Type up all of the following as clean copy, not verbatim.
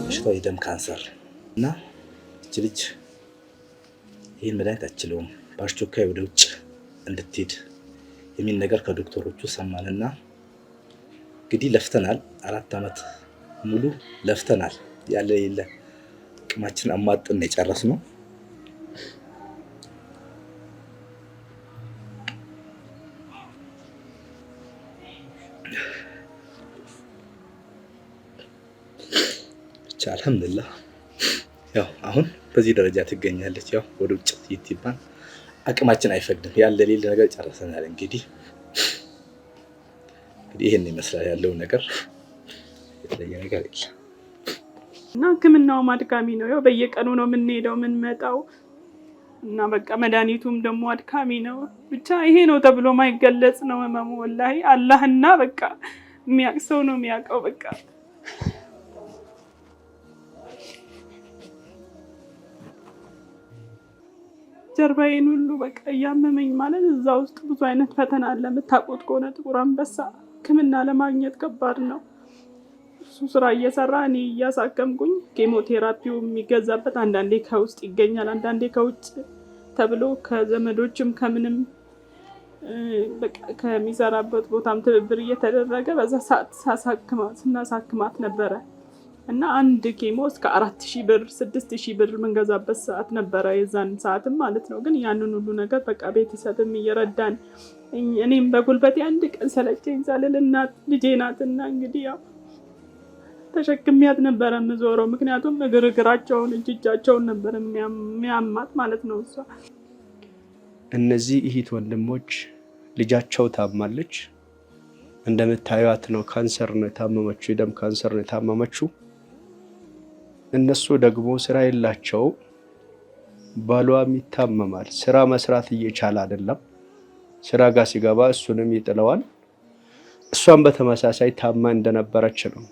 በሽታው የደም ካንሰር እና እቺ ልጅ ይህን መድኃኒት አትችለውም፣ በአስቸኳይ ወደ ውጭ እንድትሄድ የሚል ነገር ከዶክተሮቹ ሰማንና እንግዲህ ለፍተናል። 4 ዓመት ሙሉ ለፍተናል። ያለ የለ አቅማችን አሟጥን የጨረስነው። ብቻ አልሐምዱሊላህ ያው አሁን በዚህ ደረጃ ትገኛለች። ያው ወደ ውጭ ይትባል አቅማችን አይፈቅድም። ያለ የሌለ ነገር ጨረሰናል። እንግዲህ ይሄን ይመስላል ያለው ነገር። የተለየ ነገር የለም እና ህክምናው አድካሚ ነው። ያው በየቀኑ ነው የምንሄደው የምንመጣው እና በቃ መድኃኒቱም ደግሞ አድካሚ ነው። ብቻ ይሄ ነው ተብሎ ማይገለጽ ነው ህመሙ። ወላሂ አላህና በቃ የሚያውቅ ሰው ነው የሚያውቀው። በቃ ጀርባዬን ሁሉ በቃ እያመመኝ ማለት እዛ ውስጥ ብዙ አይነት ፈተና አለ። የምታውቁት ከሆነ ጥቁር አንበሳ ህክምና ለማግኘት ከባድ ነው። እሱ ስራ እየሰራ እኔ እያሳከምኩኝ ኬሞቴራፒው የሚገዛበት አንዳንዴ ከውስጥ ይገኛል፣ አንዳንዴ ከውጭ ተብሎ ከዘመዶችም ከምንም በቃ ከሚሰራበት ቦታም ትብብር እየተደረገ በዛ ሰዓት ስናሳክማት ነበረ እና አንድ ኬሞ እስከ 4000 ብር 6000 ብር መንገዛበት ሰዓት ነበረ የዛን ሰዓትም ማለት ነው። ግን ያንን ሁሉ ነገር በቃ ቤተሰብም እየረዳን እኔም በጉልበቴ አንድ ቀን ሰለቸኝ ሳልል እናት ልጄ ናትና እንግዲህ ያው ተሸክሚያት ነበረ የምዞረው። ምክንያቱም እግራቸውን እጃቸውን ነበር የሚያማት ማለት ነው እሷ። እነዚህ እህት ወንድሞች ልጃቸው ታማለች። እንደምታዩት ነው ካንሰር ነው የታመመችው፣ የደም ካንሰር ነው የታመመችው። እነሱ ደግሞ ስራ የላቸው፣ ባሏም ይታመማል። ስራ መስራት እየቻለ አይደለም። ስራ ጋር ሲገባ እሱንም ይጥለዋል። እሷም በተመሳሳይ ታማ እንደነበረች ነው።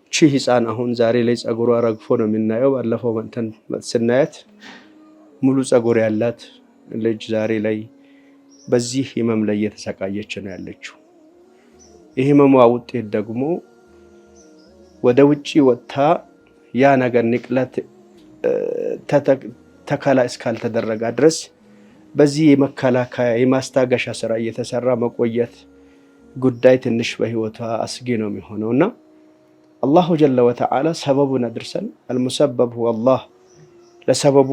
እቺ ህፃን አሁን ዛሬ ላይ ጸጉሯ ረግፎ ነው የምናየው። ባለፈው እንትን ስናያት ሙሉ ጸጉር ያላት ልጅ ዛሬ ላይ በዚህ ህመም ላይ እየተሰቃየች ነው ያለችው። ይህ ህመሟ ውጤት ደግሞ ወደ ውጪ ወጥታ ያ ነገር ንቅለት ተከላ እስካልተደረገ ድረስ በዚህ የመከላከያ የማስታገሻ ስራ እየተሰራ መቆየት ጉዳይ ትንሽ በህይወቷ አስጊ ነው የሚሆነውና አላሁ ጀለ ወተዓላ ሰበቡን አድርሰን አልሙሰበብ ሁወ አላህ ለሰበቡ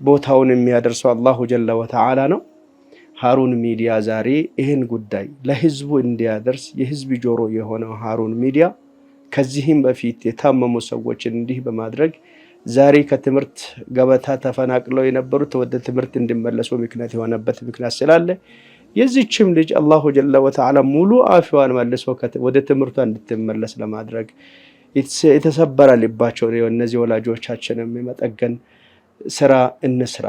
ቦታውን የሚያደርሰው አላሁ ጀለ ወተዓላ ነው። ሃሩን ሚዲያ ዛሬ ይህን ጉዳይ ለህዝቡ እንዲያደርስ የህዝብ ጆሮ የሆነው ሃሩን ሚዲያ ከዚህም በፊት የታመሙ ሰዎችን እንዲህ በማድረግ ዛሬ ከትምህርት ገበታ ተፈናቅለው የነበሩት ወደ ትምህርት እንዲመለሱ ምክንያት የሆነበት ምክንያት ስላለ የዚህችም ልጅ አላሁ ጀለ ወተዓላ ሙሉ አፊዋን መልሶ ወደ ትምህርቷ እንድትመለስ ለማድረግ የተሰበረ ልባቸው እነዚህ ወላጆቻችንም የመጠገን ስራ እንስራ።